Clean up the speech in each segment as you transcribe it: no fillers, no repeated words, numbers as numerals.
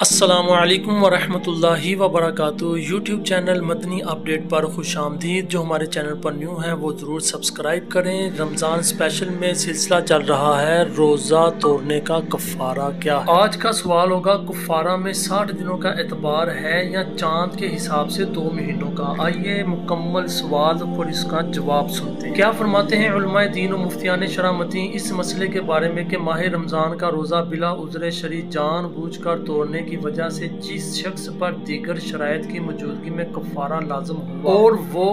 السلام علیکم ورحمۃ اللہ وبرکاتہ۔ یوٹیوب چینل مدنی اپڈیٹ پر خوش آمدید۔ جو ہمارے چینل پر نیو ہیں وہ ضرور سبسکرائب کریں۔ رمضان اسپیشل میں سلسلہ چل رہا ہے روزہ توڑنے کا کفارہ کیا ہے۔ آج کا سوال ہوگا کفارہ میں 60 دنوں کا اعتبار ہے یا چاند کے حساب سے 2 مہینوں کا۔ آئیے مکمل سوال اور اس کا جواب سنتے ہیں۔ کیا فرماتے ہیں علماء دین و مفتیان شرامتی اس مسئلے کے بارے میں کہ ماہ رمضان کا روزہ بلا عذر شرعی جان بوجھ کر توڑنے کی وجہ سے جس شخص پر دیگر شرائط کی موجودگی میں کفارہ لازم ہوا اور وہ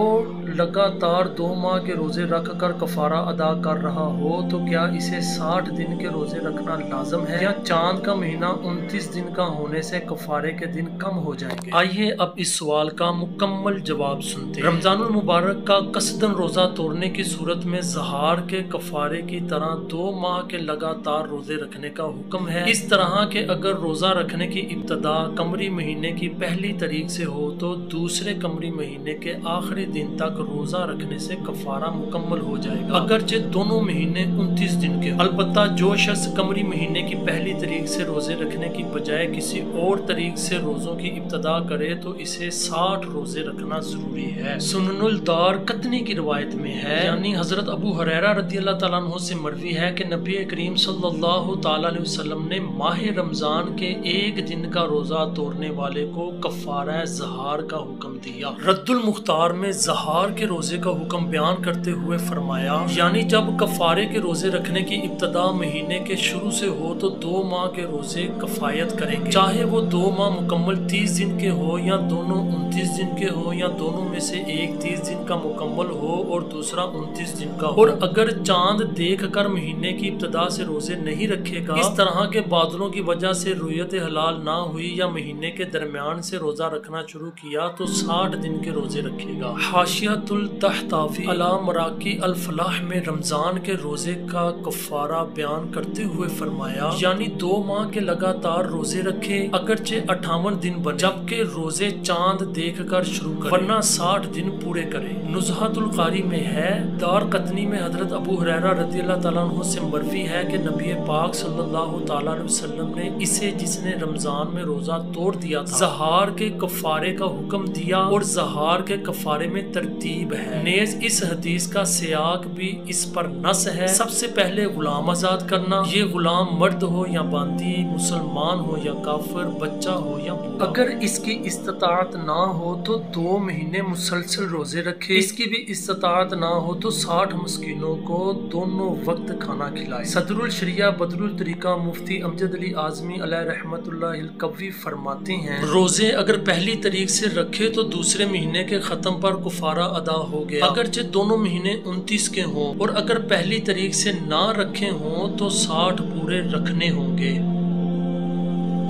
لگاتار 2 ماہ کے روزے رکھ کر کفارہ ادا کر رہا ہو تو کیا اسے 60 دن کے روزے رکھنا لازم ہے یا چاند کا مہینہ 29 دن کا ہونے سے کفارے کے دن کم ہو جائیں گے؟ آئیے اب اس سوال کا مکمل جواب سنتے ہیں۔ رمضان المبارک کا قصدن روزہ توڑنے کی صورت میں ظہار کے کفارے کی طرح 2 ماہ کے لگاتار روزے رکھنے کا حکم ہے۔ اس طرح کہ اگر روزہ رکھنے کی ابتدا قمری مہینے کی پہلی تاریخ سے ہو تو دوسرے قمری مہینے کے آخری دن تک روزہ رکھنے سے کفارہ مکمل ہو جائے گا، اگرچہ دونوں مہینے 29 دن کے ہوں۔ البتہ جو شخص قمری مہینے کی پہلی تاریخ سے روزے رکھنے کی بجائے کسی اور تاریخ سے روزوں کی ابتدا کرے تو اسے 60 روزے رکھنا ضروری ہے۔ سنن الدار قطنی کی روایت میں ہے، یعنی حضرت ابو ہریرہ رضی اللہ تعالیٰ عنہ سے مروی ہے کہ نبی کریم صلی اللہ تعالیٰ علیہ وسلم نے ماہ رمضان کے ایک دن کا روزہ توڑنے والے کو کفارہ ظہار کا حکم دیا۔ رد المختار میں ظہار کے روزے کا حکم بیان کرتے ہوئے فرمایا، یعنی جب کفارے کے روزے رکھنے کی ابتدا مہینے کے شروع سے ہو تو 2 ماہ کے روزے کفایت کریں گے، چاہے وہ 2 ماہ مکمل 30 دن کے ہو یا دونوں 29 دن کے ہو یا دونوں میں سے ایک 30 دن کا مکمل ہو اور دوسرا 29 دن کا ہو۔ اور اگر چاند دیکھ کر مہینے کی ابتدا سے روزے نہیں رکھے گا، اس طرح کے بادلوں کی وجہ سے رؤیت ہلال نہ ہوئی یا مہینے کے درمیان سے روزہ رکھنا شروع کیا تو 60 دن کے روزے رکھے گا۔ حاشیۃ الطحطاوی علی مراقی الفلاح میں رمضان کے روزے کا کفارہ بیان کرتے ہوئے فرمایا، یعنی 2 ماہ کے لگاتار روزے رکھے، اگرچہ 58 دن بنے، جبکہ روزے چاند دیکھ کر شروع کرے، ورنہ 60 دن پورے کرے۔ نزہۃ القاری میں ہے، دار قطنی میں حضرت ابو ہریرہ رضی اللہ تعالیٰ عنہ سے مروی ہے کہ نبی پاک صلی اللہ تعالیٰ علیہ وسلم نے اسے جس نے رمضان میں روزہ توڑ دیا تھا ظہار کے کفارے کا حکم دیا، اور ظہار کے کفارے میں ترتیب ہے۔ نیز اس حدیث کا سیاق بھی اس پر نص ہے، سب سے پہلے غلام آزاد کرنا، یہ غلام مرد ہو یا باندی، مسلمان ہو یا کافر، بچہ ہو یا بوڑھا۔ اگر اس کی استطاعت نہ ہو تو 2 مہینے مسلسل روزے رکھے، اس کی بھی استطاعت نہ ہو تو 60 مسکینوں کو دونوں وقت کھانا کھلائے۔ صدر الشریعہ بدر الطریقہ مفتی امجد علی اعظمی علیہ رحمۃ اللہ القوی فرماتے ہیں، روزے اگر پہلی تاریخ سے رکھے تو دوسرے مہینے کے ختم پر کفارہ ادا ہو گیا، اگرچہ دونوں مہینے 29 کے ہوں، اور اگر پہلی تاریخ سے نہ رکھے ہوں تو 60 پورے رکھنے ہوں گے۔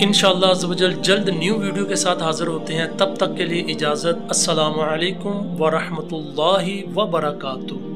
انشاءاللہ عز و جل جلد نیو ویڈیو کے ساتھ حاضر ہوتے ہیں، تب تک کے لیے اجازت۔ السلام علیکم ورحمۃ اللہ وبرکاتہ۔